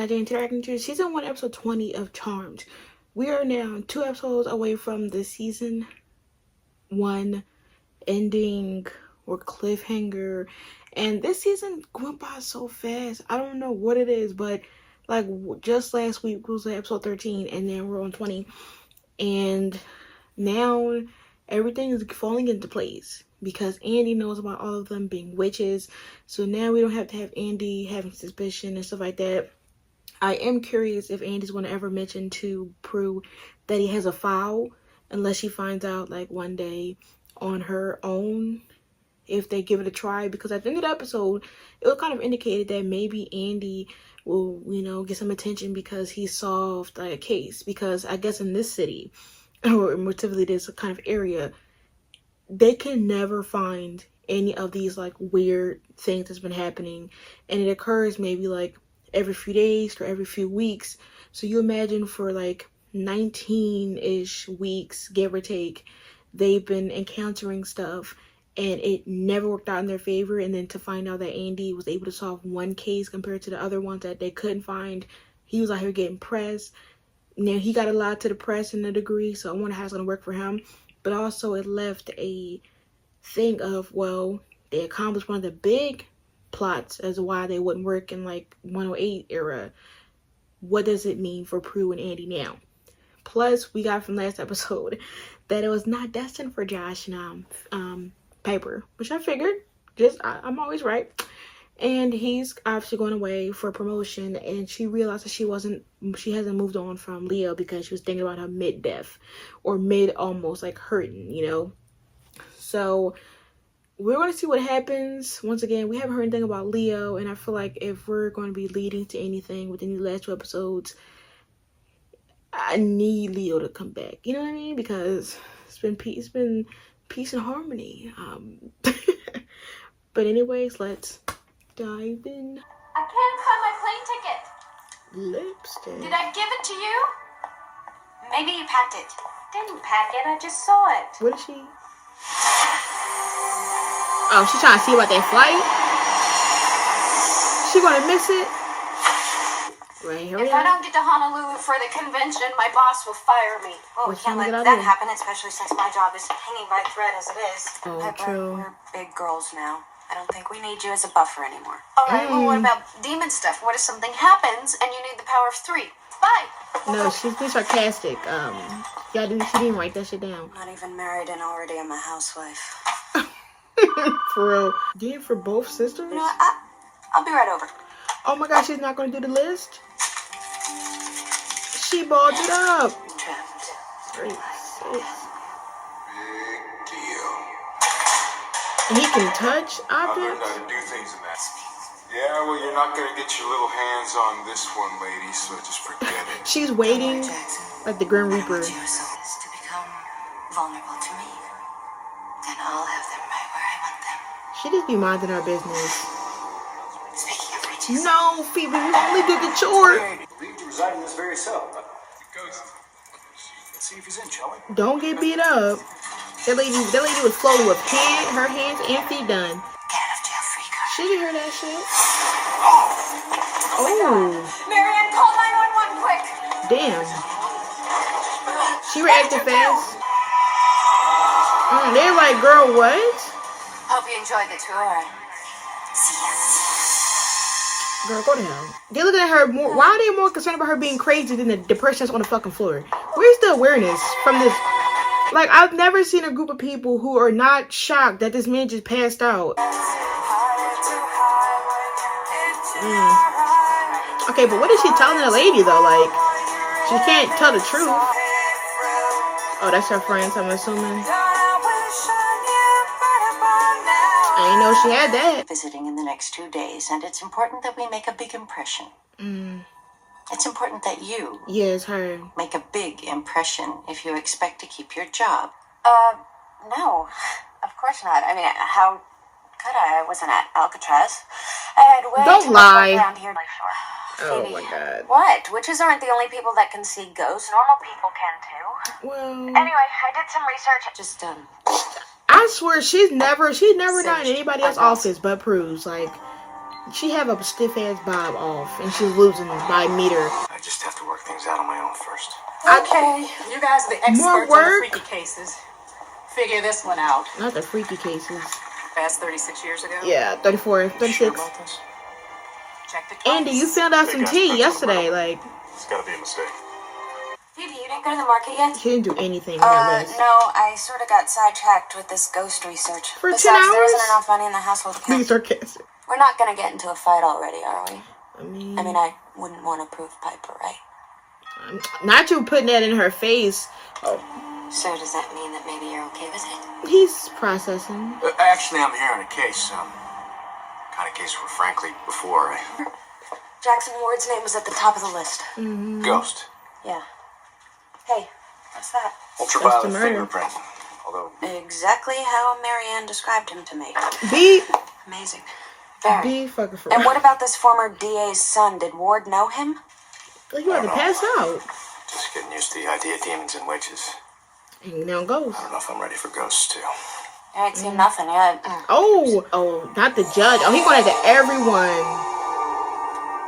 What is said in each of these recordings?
Jane Taylor, season 1, episode 20 of Charmed. We are now 2 episodes away from the season 1 ending or cliffhanger, and this season went by so fast. I don't know what it is, but like just last week was episode 13, and then we're on 20, and now everything is falling into place because Andy knows about all of them being witches. So now we don't have to have Andy having suspicion and stuff like that. I am curious if Andy's going to ever mention to Prue that he has a file, unless she finds out like one day on her own if they give it a try, because at the end of the episode it was kind of indicated that maybe Andy will, you know, get some attention because he solved like a case. Because I guess in this city, or more typically this kind of area, they can never find any of these like weird things that's been happening, and it occurs maybe like every few days or every few weeks. So you imagine for like 19-ish weeks, give or take, they've been encountering stuff and it never worked out in their favor. And then to find out that Andy was able to solve one case compared to the other ones that they couldn't find, he was out here getting pressed. Now he got a lot to the press in a degree, so I wonder how it's going to work for him. But also it left a thing of, well, they accomplished one of the big plots as to why they wouldn't work in like 108 era. What does it mean for Prue and Andy now? Plus, we got from last episode that it was not destined for Josh and Piper, which I figured. I'm always right. And he's obviously going away for promotion, and she realized that she hasn't moved on from Leo because she was thinking about her mid-death, or mid almost like hurting, you know. So we're going to see what happens. Once again, we haven't heard anything about Leo, and I feel like if we're going to be leading to anything within the last 2 episodes, I need Leo to come back. You know what I mean? Because it's been peace and harmony. But anyways, let's dive in. I can't find my plane ticket. Lipstick. Did I give it to you? Maybe you packed it. Didn't pack it, I just saw it. What is she? Oh, she's trying to see about that flight? She gonna miss it? Right, If I don't get to Honolulu for the convention, my boss will fire me. Oh, we can't let that happen, especially since my job is hanging by a thread as it is. Oh, Piper, true. we're big girls now. I don't think we need you as a buffer anymore. All right, well, what about demon stuff? What if something happens and you need the power of 3? Bye. No, she's being sarcastic. She didn't write that shit down. Not even married and already I'm a housewife. For real. Game for both sisters? You know what? I'll be right over. Oh my god, she's not gonna do the list? She balled it up. Great. Big deal. And he can touch I learned objects? how to do things in that. Yeah, well, you're not gonna get your little hands on this one, lady, so just forget it. She's waiting like the Grim Reaper. To become vulnerable to me. Then I'll have them right where I want them. She just be minding her business. Speaking of riches. No, Phoebe, you only did the chore. I believe to reside in this very cell. Ghost. Let's see if he's in, shall we? Don't get beat up. That lady was floating with her hands and feet done. Get out of jail free card. She didn't hear that shit. Oh, Marianne, call 911 quick. damn. She reacted fast. They're like, girl, what? Hope you enjoyed the tour. See ya. Girl, go to hell. They're looking at her more. Why are they more concerned about her being crazy than the depression that's on the fucking floor? Where's the awareness from this? Like, I've never seen a group of people who are not shocked that this man just passed out. Okay, but what is she telling the lady, though? Like, she can't tell the truth. Oh, that's her friends, I'm assuming. I didn't know she had that. Visiting in the next 2 days, and it's important that we make a big impression. It's important that you Yeah, it's her. make a big impression if you expect to keep your job. No, of course not. I mean, how could I? I wasn't at Alcatraz. I had way Don't too much lie. work around here. Oh Phoebe, my god. What? Witches aren't the only people that can see ghosts. Normal people can too. Well, Anyway, I did some research. Just I swear she's never done in anybody else's office but Prue's. Like, She have a stiff ass bob off, and she's losing by a meter. I just have to work things out on my own first. Okay, you guys are the More experts on the work? freaky cases. Figure this one out. Not the freaky cases. Past 36 years ago? Yeah, 34, You 36. sure about this? Checked it twice. Andy, you found out some tea yesterday. Like, It's gotta be a mistake. Phoebe, you didn't go to the market yet? she didn't do anything on that list. No, I sort of got sidetracked with this ghost research. For 10 Besides, there hours? isn't enough money in the household account. Being sarcastic. We're not gonna get into a fight already, are we? I mean, I wouldn't want to prove Piper right. not you putting that in her face. Oh, So does that mean that maybe you're okay with it? he's processing. Actually, I'm here on a case. Kind of case where, frankly, before I... Jackson Ward's name was at the top of the list. Ghost. Yeah. Hey, what's that? Ultraviolet That's the murder. fingerprint. Although, Exactly how Marianne described him to me. Be Amazing. Very. fucking for And what about this former DA's son? Did Ward know him? Like, you had to pass out. just getting used to the idea of demons and witches. And now goes. I don't know if I'm ready for ghosts, too. I ain't seen nothing yet. Oh, not the judge. Oh, he going after everyone.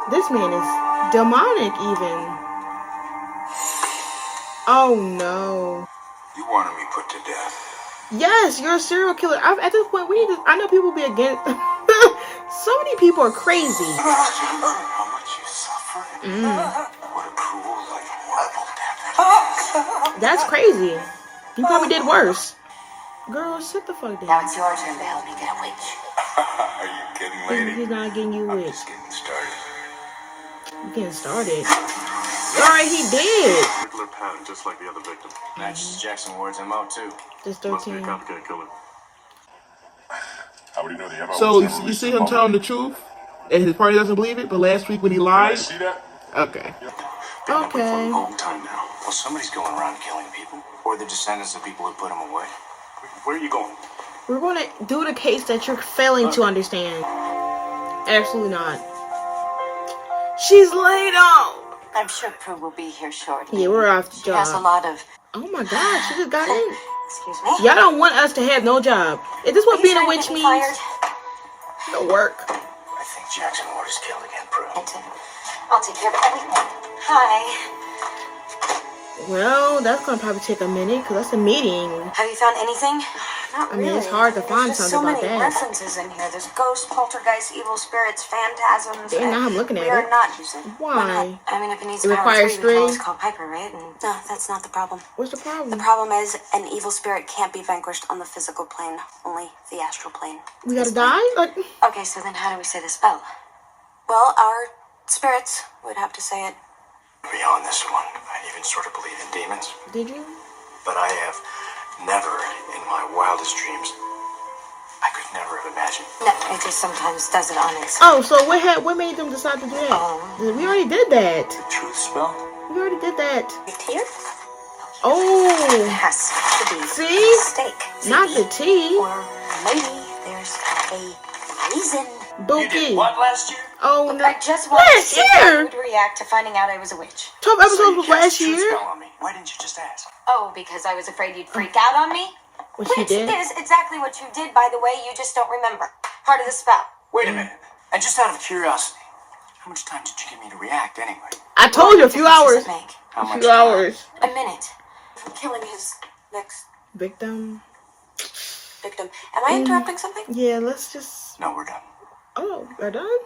This man is demonic, even. Oh no. You wanted me put to death. Yes, you're a serial killer. At this point, we need to. I know people be against. So many people are crazy. How much you suffered. What a cruel, like, horrible death. That's crazy. You probably did worse. Girl, sit the fuck Now down. it's your turn to help me get a witch. Are you kidding, lady? He's not getting you I'm with. just getting started. You getting started. Alright, he did. Particular pattern, just like the other victim. Matches Jackson Ward's MO, too. Just Must be a 13. complicated killer. How would you know the MO? So you see him telling the truth, and his party doesn't believe it. But last week when he lied, See that? okay. Been that way for Okay. a long time now. Well, somebody's going around killing people. Or the descendants of people who put them away. Where are you going? We're gonna do the case that you're failing to understand. Absolutely not. She's laid off. I'm sure Prue will be here shortly. Yeah, we're off the She has a job. lot of... Oh my god, she just got in. Excuse me? Y'all don't want us to have no job. Is this what Are you being a trying to witch get me means? fired? No work. I think Jackson Ward is killed again, Prue. I'll take care of everything. Hi. Well, that's gonna probably take a minute because that's a meeting. Have you found anything? Not I mean, really. it's hard to find There's just something so about many that. references in here. There's ghosts, poltergeists, evil spirits, phantasms. Dang, now I'm looking at we are it. not using. Why? not? I mean, if it needs It power requires 3, we can always three? call Piper, right? And no, that's not the problem. What's the The problem? problem is an evil spirit can't be vanquished on the physical plane, only the astral plane. We gotta die? Like, Okay, so then how do we say the spell? Well, our spirits would have to say it. Beyond this one, I even sort of believe in demons. did you? But I have never, in my wildest dreams, I could never have imagined. No, it just sometimes does it on its... Oh, so what made them decide to do that? We already did that. Truth spell? We already did that. Here? Oh, Has to be See? a mistake. not the tea. Or maybe there's a reason. Bookie. last year? Oh no. I just wanted to Last see how you year. would react to finding out I was a witch. 12 episodes was last Truth year. spell on me. Why didn't you just ask? Oh, because I was afraid you'd freak out on me? What she Which did? is exactly what you did, by the way. You just don't remember. Part of the spell. Wait a minute. And just out of curiosity, how much time did you give me to react anyway? I told you a few What hours. difference does it make? How A much few time? hours. A minute. From killing his next Victim. victim. Am I interrupting something? Yeah, let's just. No, we're done. Oh, we're done.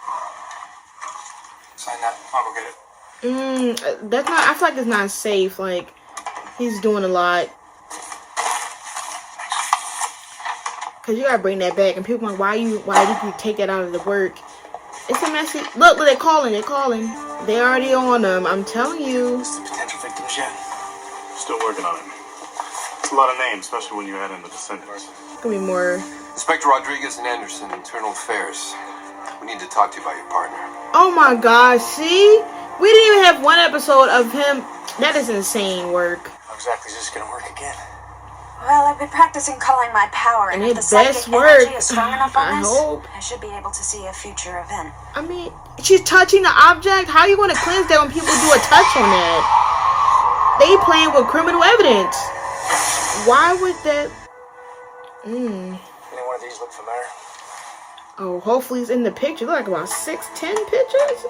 Sign that. I'll go get it. That's not. I feel like it's not safe. Like he's doing a lot. Cause you gotta bring that back, and people are like, why did you take that out of the work? It's a messy. Look, they're calling. They're calling. They already on them. I'm telling you. This is the potential victims yet. Still working on it. It's a lot of names, especially when you add in the descendants. It's gonna be more. Inspector Rodriguez and Anderson, Internal Affairs. We need to talk to you about your partner. Oh my gosh! See, we didn't even have one episode of him. That is insane work. How exactly is this gonna work again? Well, I've been practicing calling my power, And if it the psychic best energy work. is strong enough on I this, hope. I should be able to see a future event. I mean, she's touching the object. How are you gonna cleanse that when people do a touch on that? They playing with criminal evidence. Why would that? Any one of these look familiar? Oh, hopefully it's in the picture. Look like about 6, 10 pictures.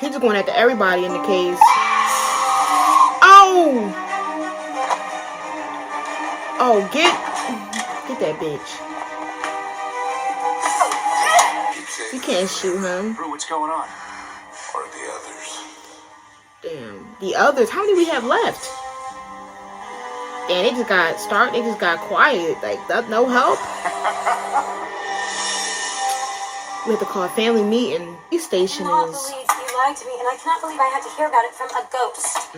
He's just going after everybody in the case. Oh! Oh, get that bitch. You can't shoot him. Bro, what's going on? Or the others. Damn. The others. How many we have left? Damn, they just got quiet. Like, that, no help. We have to call a family meeting. Police station I cannot is. believe you lied to me, and I cannot believe I had to hear about it from a ghost.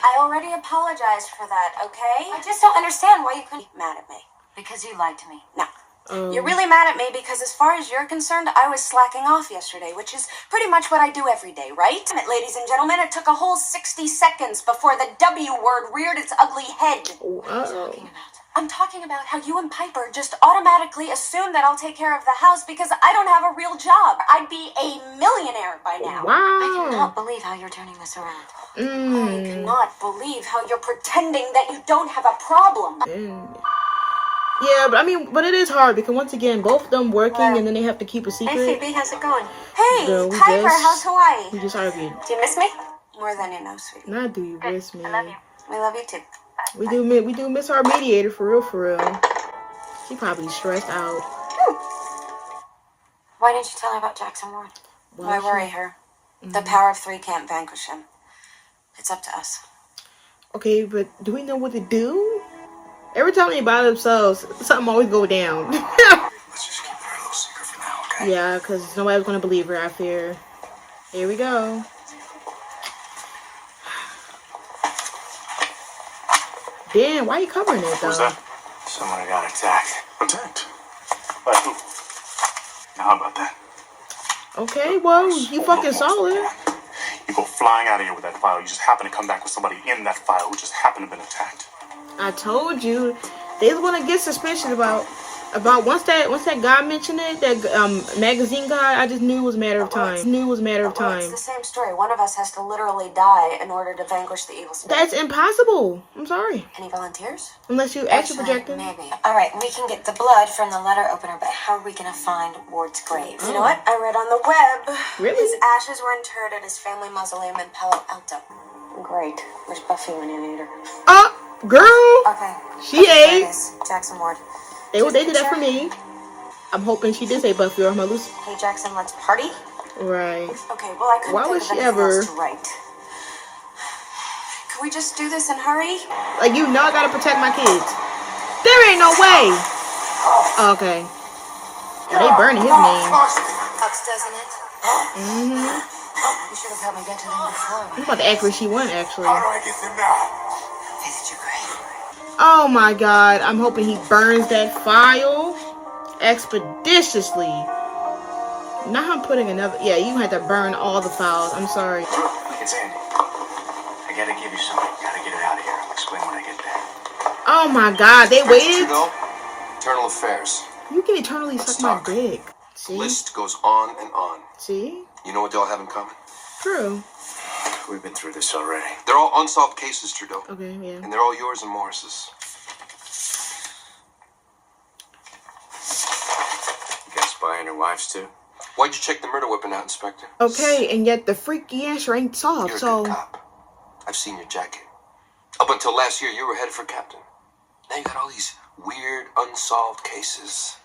I already apologized for that, okay? I just don't understand why you couldn't be mad at me. Because you lied to me. No. You're really mad at me because as far as you're concerned, I was slacking off yesterday, which is pretty much what I do every day, right? Ladies and gentlemen, it took a whole 60 seconds before the W word reared its ugly head. I'm talking about how you and Piper just automatically assume that I'll take care of the house because I don't have a real job. I'd be a millionaire by now. I cannot believe how you're turning this around. I cannot believe how you're pretending that you don't have a problem. Yeah, but it is hard because once again, both of them working and then they have to keep a secret. Hey Phoebe, how's it going? Hey, Girl, Piper, how's Hawaii? We just argued. Do you miss me? More than you know, sweetie. Not do you miss me? I love you. We love you too. We do miss our mediator for real. She probably stressed out. Why didn't you tell her about Jackson Ward? Why worry her? The power of 3 can't vanquish him. It's up to us. Okay, but do we know what to do? Every time they by themselves, something always go down. Let's just keep our little secret for now, okay? Yeah, because nobody's gonna believe her, I fear. Here we go. Damn, why are you covering it, though? Who's that? Someone got attacked. Attacked. By who? Now, how about that? Okay, well, you fucking solid. You go flying out of here with that file. You just happen to come back with somebody in that file who just happened to have been attacked. I told you, they was gonna get suspicious about once that guy mentioned it, that magazine guy. I just knew it was a matter of time. It's the same story. One of us has to literally die in order to vanquish the evil spirit. That's impossible. I'm sorry. Any volunteers? Unless you actually projecting. Maybe. All right, we can get the blood from the letter opener, but how are we gonna find Ward's grave? You know what? I read on the web. Really? His ashes were interred at his family mausoleum in Palo Alto. Great. Where's Buffy when you need her? Girl. Okay. She ate. Jackson Ward. They did that for me. I'm hoping she did say Buffy or I'm gonna lose. Hey Jackson, let's party. Right. Okay. Well, I couldn't Why think would of she anything ever? else to write. Can we just do this and hurry? Like, you know I gotta protect my kids. There ain't no way. Okay. Oh, they burning his name. Sucks, doesn't it? You should have helped me get to them before. I'm about to act where she went, actually. How do I get them now? Visit your grave. Oh my god, I'm hoping he burns that file expeditiously. Now I'm putting another. Yeah, you had to burn all the files. I'm sorry. It's Andy. I gotta give you something. Gotta get it out of here. I'll explain when I get there. Oh my god, they waited. Trudeau, Internal Affairs. You can eternally suck my talk. dick. See? List goes on and on. See? You know what they all have in common? True. We've been through this already. They're all unsolved cases, Trudeau. Okay, yeah. And they're all yours and Morris's. You guys spying your wives too? Why'd you check the murder weapon out, Inspector? Okay, and yet the freaky answer ain't solved, You're a so. good cop. I've seen your jacket. Up until last year, you were headed for captain. Now you got all these weird, unsolved cases.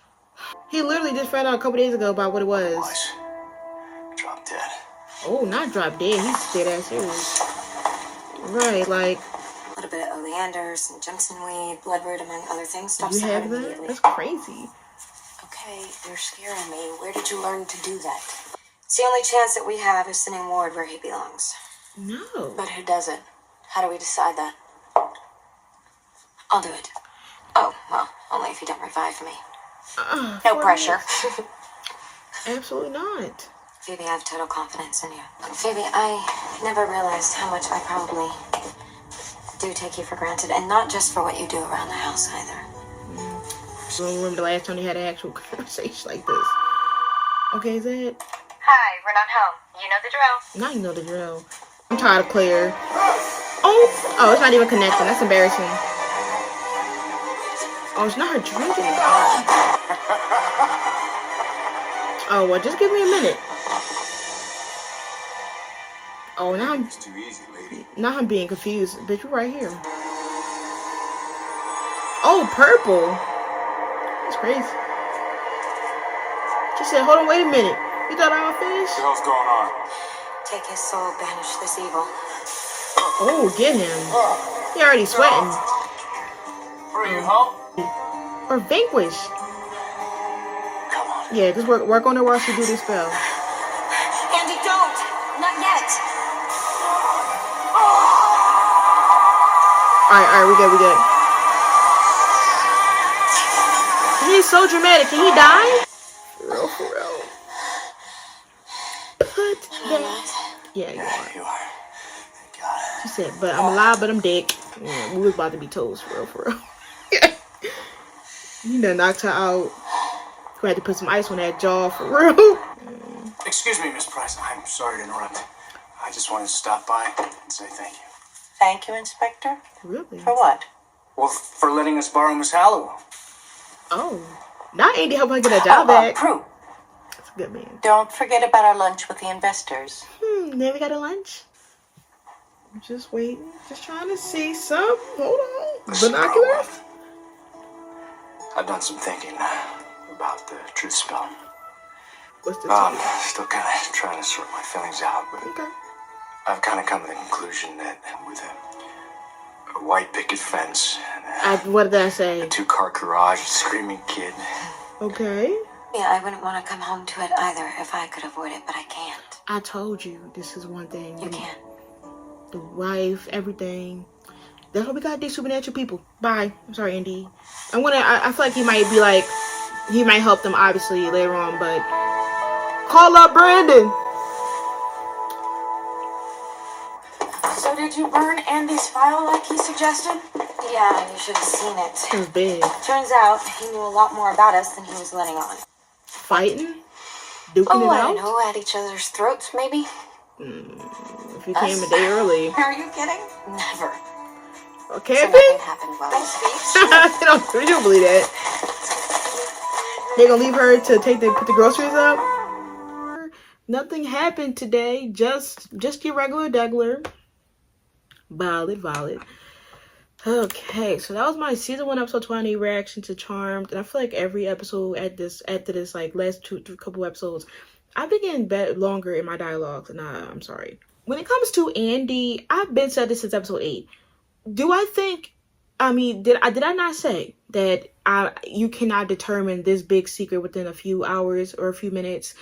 He literally just found out a couple days ago about what it was. Boys. Drop dead. Oh, not drop dead. He's dead ass serious. Right, like, A little bit of oleander, some Jimson weed, bloodroot, among other things. Stop you have sighing that? immediately. That's crazy. Okay, you're scaring me. Where did you learn to do that? It's the only chance that we have of sending Ward where he belongs. No. But who does it? How do we decide that? I'll do it. Oh, well, only if you don't revive me. No pressure. Absolutely not. Phoebe, I have total confidence in you. Phoebe, I never realized how much I probably do take you for granted, and not just for what you do around the house either. I don't remember the last time they had an actual conversation like this. Okay, is that? Hi, we're not home. You know the drill. Now you know the drill. I'm tired of Claire. Oh, it's not even connecting. That's embarrassing. Oh, it's not her drinking. Oh, well, just give me a minute. Oh, It's too easy, lady. now I'm being confused. Bitch, you're right here. Oh, purple. That's crazy. She said, hold on, wait a minute. You thought I was finished? What the hell's going on? Take his soul, banish this evil. Oh, get him. He already sweating. Bring you home? Or vanquish. Come on. Yeah, just work on her while she do this spell. Andy, don't! Not yet! Alright, we good. He's so dramatic. Can he die? For real. Put that. Yeah, you are. You are. Thank God. She said, but I'm alive, but I'm dead. Yeah, we was about to be toast, for real. You done knocked her out. We had to put some ice on that jaw, for real. Excuse me, Miss Price. I'm sorry to interrupt. I just wanted to stop by and say thank you. Thank you, Inspector. Really? For what? Well, for letting us borrow Miss Halliwell. Oh. Now Andy helped her get that job back. Prue, That's a good man. don't forget about our lunch with the investors. Now we got a lunch. I'm just waiting. Just trying to see some. Hold on. Listen, Binoculars? I've done some thinking about the truth spell. What's the I'm time? still kind of trying to sort my feelings out, but Okay. I've kind of come to the conclusion that with a white picket fence and What did I say? a two-car garage, a screaming kid, Okay. Yeah, I wouldn't want to come home to it either if I could avoid it, but I can't. I told you this is one thing. You can't. The wife, everything. That's why we got these supernatural people. Bye. I'm sorry, Andy. I feel like he might help them obviously later on, but call up Brandon. So did you burn Andy's file like he suggested? Yeah, you should have seen it. It was big. Turns out he knew a lot more about us than he was letting on. Fighting? Duking Oh, it I out? don't know, at each other's throats, maybe? If he came a day early. Are you kidding? Never. Okay, So nothing happened while I speak. We don't believe that. They gonna leave her to put the groceries up? Nothing happened today. Just your regular Degler. Valid. Okay, so that was my season 1 episode 20 reaction to Charmed, and I feel like every episode after this like last two couple episodes, I've been getting longer in my dialogues, and I'm sorry. When it comes to Andy, I've been said this since episode 8. Do I think? I mean, did I not say that you cannot determine this big secret within a few hours or a few minutes?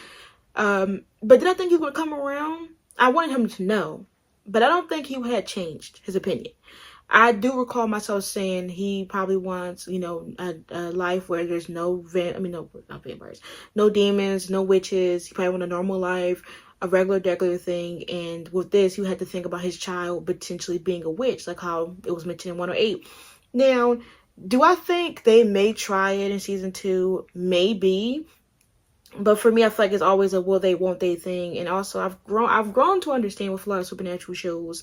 But did I think he would come around? I wanted him to know, but I don't think he had changed his opinion. I do recall myself saying he probably wants, a life where there's no not vampires, no demons, no witches. He probably want a normal life, a regular thing. And with this, you had to think about his child potentially being a witch, like how it was mentioned in 108. Now, do I think they may try it in season 2? Maybe. But for me, I feel like it's always a will they, won't they thing. And also, I've grown to understand with a lot of supernatural shows,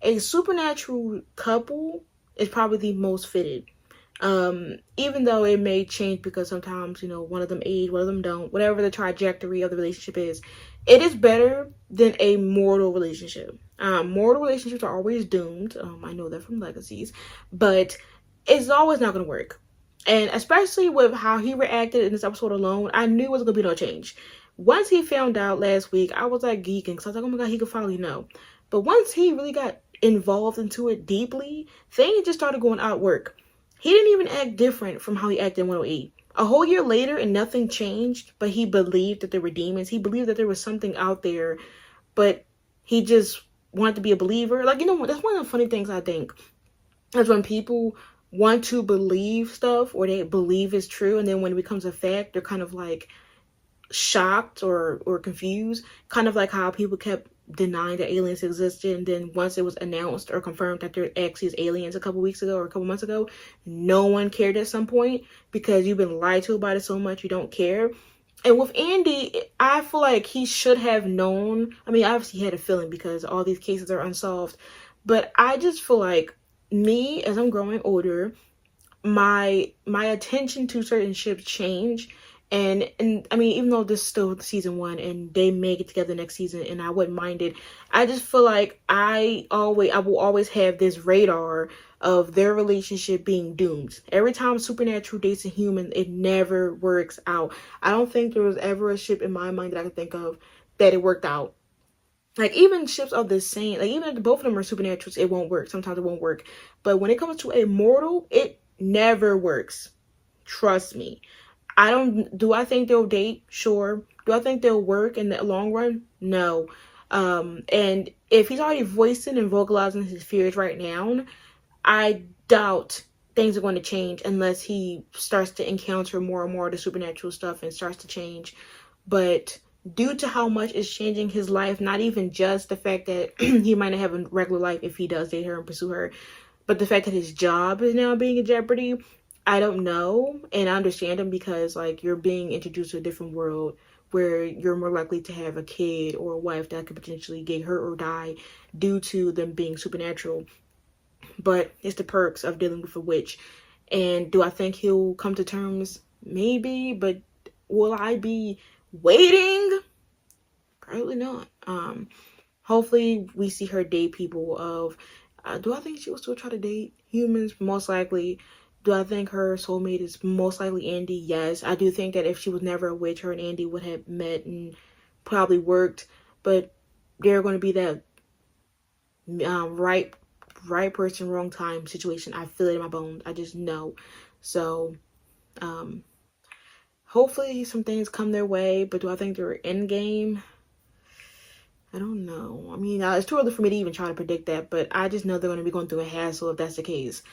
a supernatural couple is probably the most fitted. Even though it may change because sometimes, one of them age, one of them don't, whatever the trajectory of the relationship is, it is better than a mortal relationship. Mortal relationships are always doomed. I know that from Legacies, but it's always not going to work. And especially with how he reacted in this episode alone, I knew it was going to be no change. Once he found out last week, I was like geeking, because I was like, oh my God, he could finally know. But once he really got involved into it deeply, things just started going out work. He didn't even act different from how he acted in 108. A whole year later and nothing changed, but he believed that there were demons. He believed that there was something out there, but he just wanted to be a believer. Like, that's one of the funny things I think, is when people want to believe stuff or they believe it's true, and then when it becomes a fact, they're kind of like shocked or confused, kind of like how people kept denying that aliens existed, and then once it was announced or confirmed that there actually is aliens a couple weeks ago or a couple months ago, no one cared at some point because you've been lied to about it so much you don't care. And with Andy, I feel like he should have known. I mean, obviously he had a feeling because all these cases are unsolved, but I just feel like me, as I'm growing older, my attention to certain ships change, And I mean, even though this is still season 1 and they may get together next season and I wouldn't mind it, I just feel like I will always have this radar of their relationship being doomed. Every time Supernatural dates a human, it never works out. I don't think there was ever a ship in my mind that I could think of that it worked out. Like, even ships of the same, like, even if both of them are supernaturals, it won't work. Sometimes it won't work. But when it comes to a mortal, it never works. Trust me. Do I think they'll date? Sure. Do I think they'll work in the long run? No. And if he's already voicing and vocalizing his fears right now, I doubt things are going to change unless he starts to encounter more and more of the supernatural stuff and starts to change. But due to how much is changing his life, not even just the fact that he might not have a regular life if he does date her and pursue her, but the fact that his job is now being in jeopardy, I don't know. And I understand him because, like, you're being introduced to a different world where you're more likely to have a kid or a wife that could potentially get hurt or die due to them being supernatural. But it's the perks of dealing with a witch. And do I think he'll come to terms? Maybe. But will I be waiting? Probably not. Hopefully we see her date people of... do I think she will still try to date humans? Most likely. Do I think her soulmate is most likely Andy? Yes. I do think that if she was never a witch, her and Andy would have met and probably worked. But they're going to be that right person, wrong time situation. I feel it in my bones. I just know. So, hopefully some things come their way. But do I think they're in game? I don't know. I mean, it's too early for me to even try to predict that. But I just know they're going to be going through a hassle if that's the case.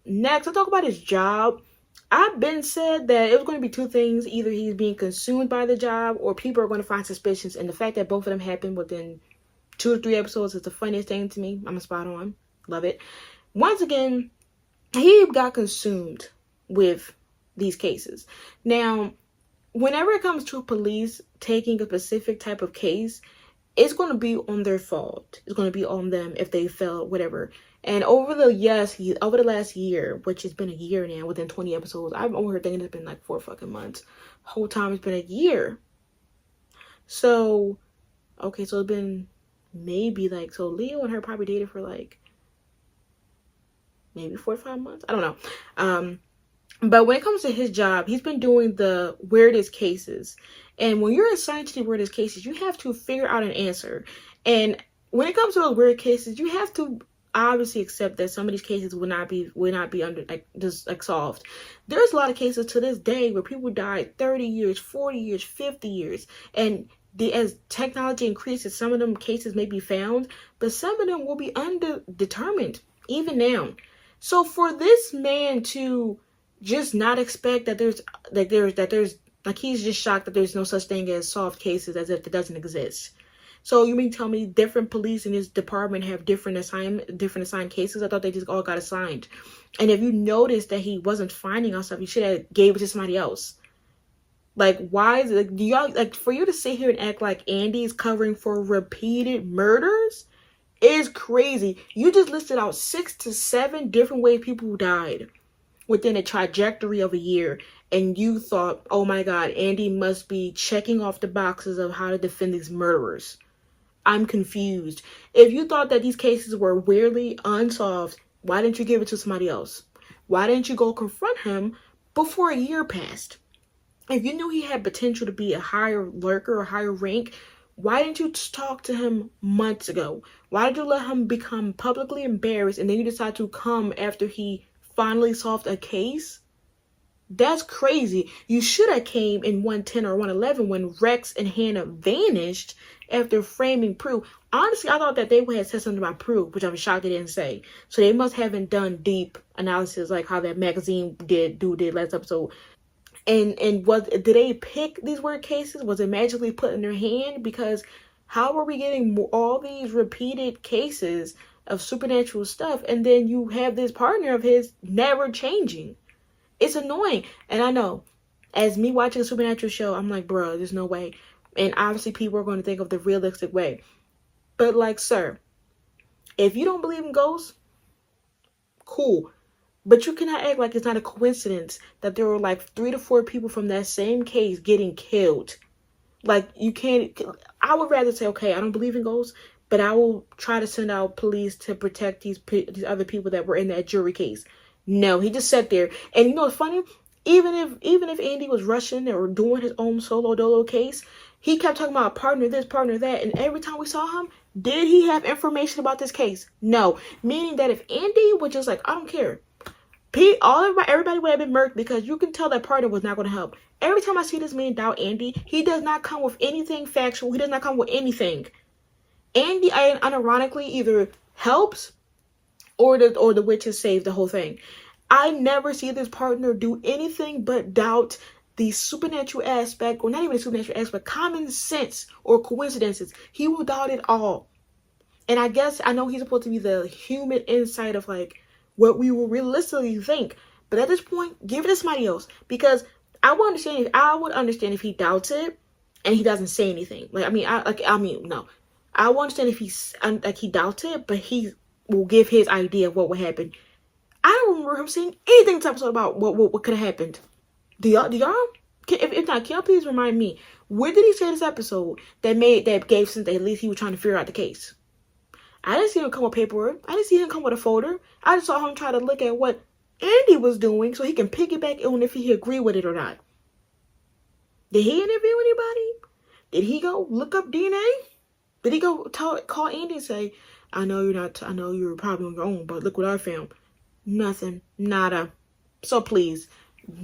Next, I'll talk about his job. I've been said that it was going to be two things. Either he's being consumed by the job or people are going to find suspicions. And the fact that both of them happened within 2 or 3 episodes is the funniest thing to me. I'm spot on. Love it. Once again, he got consumed with these cases. Now, whenever it comes to police taking a specific type of case, it's going to be on their fault. It's going to be on them if they fail, whatever. And over the last year, which has been a year now, within 20 episodes, I'm over here thinking it's been like 4 fucking months. Whole time it's been a year. So, okay, so it's been maybe like, so Leo and her probably dated for like maybe 4 or 5 months. I don't know. But when it comes to his job, he's been doing the weirdest cases. And when you're assigned to the weirdest cases, you have to figure out an answer. And when it comes to those weird cases, you have to obviously accept that some of these cases will not be under solved. There's a lot of cases to this day where people died 30 years, 40 years, 50 years. And as technology increases, some of them cases may be found, but some of them will be undetermined even now. So for this man to just not expect that he's just shocked that there's no such thing as solved cases, as if it doesn't exist. So you mean tell me different police in his department have different assigned cases? I thought they just all got assigned. And if you notice that he wasn't finding out stuff, he should have gave it to somebody else. Like, why is it, do y'all, like, for you to sit here and act like Andy's covering for repeated murders is crazy. You just listed out 6 to 7 different ways people died within a trajectory of a year. And you thought, oh my God, Andy must be checking off the boxes of how to defend these murderers. I'm confused. If you thought that these cases were weirdly unsolved, why didn't you give it to somebody else? Why didn't you go confront him before a year passed? If you knew he had potential to be a higher lurker or higher rank, why didn't you talk to him months ago? Why did you let him become publicly embarrassed and then you decide to come after he finally solved a case? That's crazy. You should have came in 110 or 111 when Rex and Hannah vanished after framing Prue. Honestly, I thought that they had said something about Prue, which I'm shocked they didn't say. So they must haven't done deep analysis like how that magazine did last episode. And did they pick these weird cases? Was it magically put in their hand? Because how are we getting all these repeated cases of supernatural stuff and then you have this partner of his never changing? It's annoying. And I know, as me watching a supernatural show, I'm like, bro, there's no way. And obviously people are going to think of the realistic way. But like, sir, if you don't believe in ghosts, cool. But you cannot act like it's not a coincidence that there were like 3 to 4 people from that same case getting killed. Like, you can't, I would rather say, okay, I don't believe in ghosts, but I will try to send out police to protect these other people that were in that jury case. No, he just sat there. And you know what's funny? Even if Andy was rushing or doing his own solo dolo case, he kept talking about partner this, partner that, and every time we saw him, did he have information about this case? No. Meaning that if Andy was just like, I don't care, everybody would have been murked, because you can tell that partner was not going to help. Every time I see this man doubt Andy, he does not come with anything factual. He does not come with anything. Andy, unironically, either helps or the witches save the whole thing. I never see this partner do anything but doubt the supernatural aspect, or not even the supernatural aspect, common sense or coincidences. He will doubt it all. And I guess, I know he's supposed to be the human insight of like what we will realistically think. But at this point, give it to somebody else. Because I would understand if he doubts it and he doesn't say anything. Like, no. I would understand if he doubts it, but he will give his idea of what would happen. I don't remember him saying anything in this episode about what could have happened. Do y'all? If not, can y'all please remind me, what did he say in this episode that gave sense that at least he was trying to figure out the case? I didn't see him come with paperwork. I didn't see him come with a folder. I just saw him try to look at what Andy was doing so he can piggyback on if he agree with it or not. Did he interview anybody? Did he go look up DNA? Did he go call Andy and say, I know you're probably on your own, but look what I found. Nothing. Nada. So please,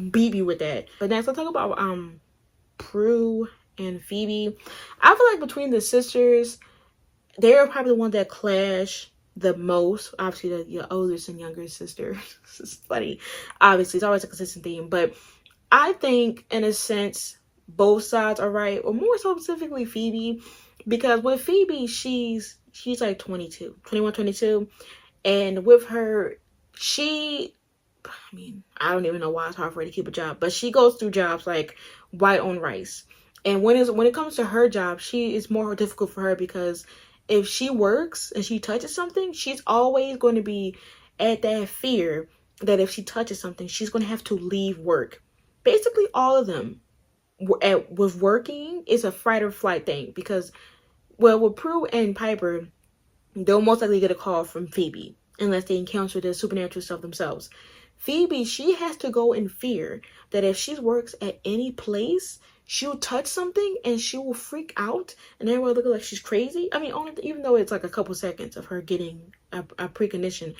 beat me with that. But next, let's talk about Prue and Phoebe. I feel like between the sisters, they're probably the ones that clash the most. Obviously, your oldest and younger sister. It's funny. Obviously, it's always a consistent theme. But I think, in a sense, both sides are right. Or more so specifically Phoebe. Because with Phoebe, she's like 21, 22. And with her, I don't even know why it's hard for her to keep a job. But she goes through jobs like white on rice. And when it comes to her job, it's more difficult for her because if she works and she touches something, she's always going to be at that fear that if she touches something, she's going to have to leave work. Basically, all of them with working is a fight or flight thing because, well, with Prue and Piper, they'll most likely get a call from Phoebe unless they encounter the supernatural stuff themselves. Phoebe, she has to go in fear that if she works at any place, she'll touch something and she will freak out and everyone will look like she's crazy. I mean, even though it's like a couple seconds of her getting a precondition,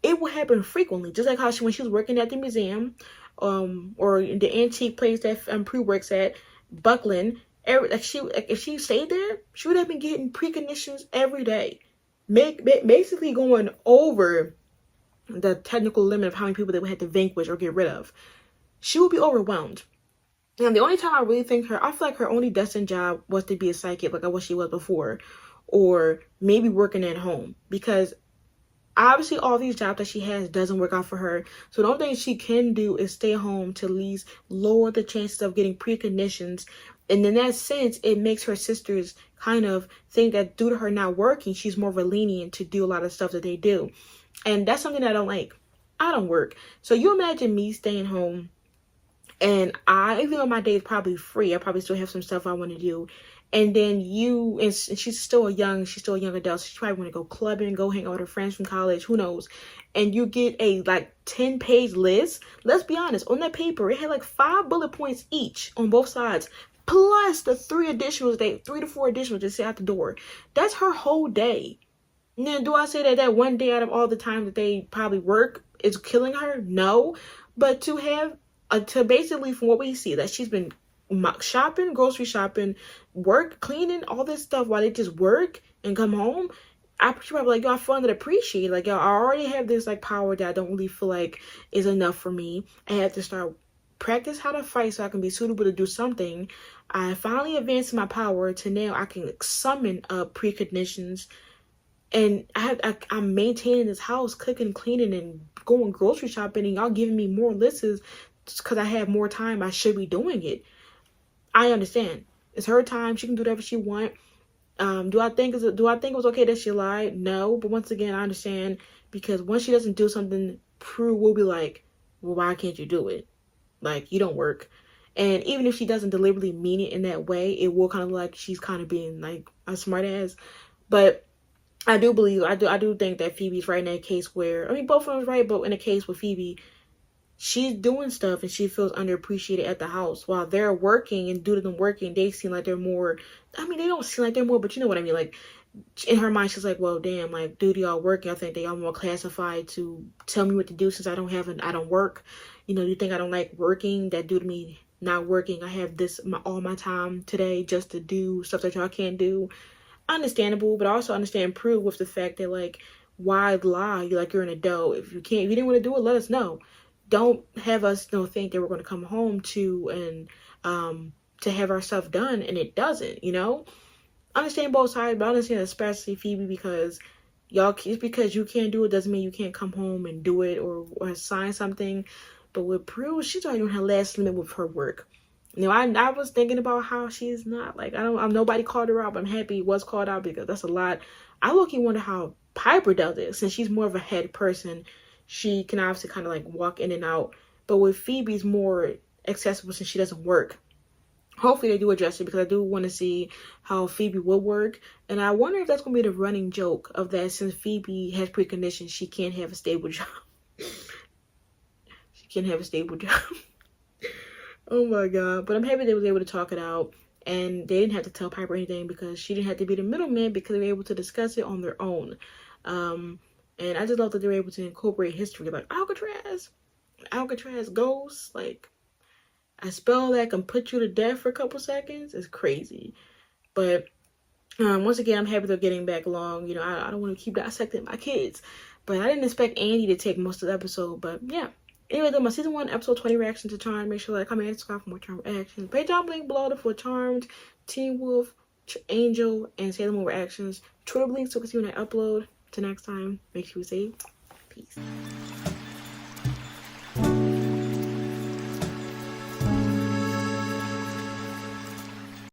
it will happen frequently. Just like how when she was working at the museum, or the antique place that Prue works at, Buckland. If she stayed there, she would have been getting preconditions every day, basically going over the technical limit of how many people they would have to vanquish or get rid of. She would be overwhelmed. And the only time I really think I feel like her only destined job was to be a psychic, like what she was before, or maybe working at home, because obviously all these jobs that she has doesn't work out for her. So the only thing she can do is stay home to at least lower the chances of getting preconditions. And in that sense, it makes her sisters kind of think that due to her not working, she's more of a lenient to do a lot of stuff that they do. And that's something that I don't like. I don't work. So you imagine me staying home, and even though my day is probably free, I probably still have some stuff I want to do. And then and she's still a young adult. So she probably want to go clubbing, go hang out with her friends from college, who knows. And you get a 10-page list. Let's be honest, on that paper, it had like 5 bullet points each on both sides, plus the 3 to 4 additionals that sit out the door. That's her whole day. Now, do I say that one day out of all the time that they probably work is killing her? No. But to basically, from what we see, that she's been shopping, grocery shopping, work, cleaning, all this stuff while they just work and come home. She's probably like, yo, I find it appreciated. Like, yo, I already have this power that I don't really feel like is enough for me. I have to start practice how to fight so I can be suitable to do something. I finally advanced my power to now I can summon up preconditions. And I'm maintaining this house, cooking, cleaning, and going grocery shopping, and y'all giving me more lists just because I have more time. I should be doing it. I understand. It's her time. She can do whatever she wants. Do I think it was okay that she lied? No. But once again, I understand, because once she doesn't do something Prue will be like, well, why can't you do it? Like, you don't work. And even if she doesn't deliberately mean it in that way, it will kind of like she's kind of being like a smart ass. But I do believe, I do think that Phoebe's right in that case where, I mean, both of them is right, but in a case with Phoebe, she's doing stuff and she feels underappreciated at the house while they're working, and due to them working, they seem like they're more, I mean, they don't seem like they're more, but you know what I mean? Like, in her mind, she's like, well, damn, like, due to y'all working, I think they are more classified to tell me what to do since I don't work. You know, you think I don't like working? That due to me not working, I have all my time today just to do stuff that y'all can't do. Understandable, but I also understand Prue with the fact that, like, why lie? You're an adult. If you didn't want to do it, let us know. Don't have us think that we're going to come home to have our stuff done, and it doesn't, you know? I understand both sides, but I understand especially Phoebe, because just because you can't do it doesn't mean you can't come home and do it or sign something. But with Prue, she's already on her last limit with her work. You know, I was thinking about how she's not, like, nobody called her out, but I'm happy it was called out because that's a lot. I look-y wonder how Piper does it, since she's more of a head person. She can obviously kind of like walk in and out, but with Phoebe's more accessible since she doesn't work. Hopefully they do address it, because I do want to see how Phoebe will work, and I wonder if that's going to be the running joke of that, since Phoebe has preconditions, she can't have a stable job. She can't have a stable job. Oh my god. But I'm happy they was able to talk it out, and they didn't have to tell Piper anything because she didn't have to be the middleman, because they were able to discuss it on their own. And I just love that they were able to incorporate history, like Alcatraz ghosts, like a spell that can put you to death for a couple seconds is crazy. But once again, I'm happy they're getting back along. You know, I don't want to keep dissecting my kids, but I didn't expect Andy to take most of the episode. But yeah. Anyway, though, my season 1 episode 20 reaction to Charmed. Make sure to like, comment, and subscribe for more Charmed reactions. Patreon link below for Charmed, Teen Wolf, Angel, and Sailor Moon reactions. Twitter link so you can see when I upload. Till next time, make sure you say peace.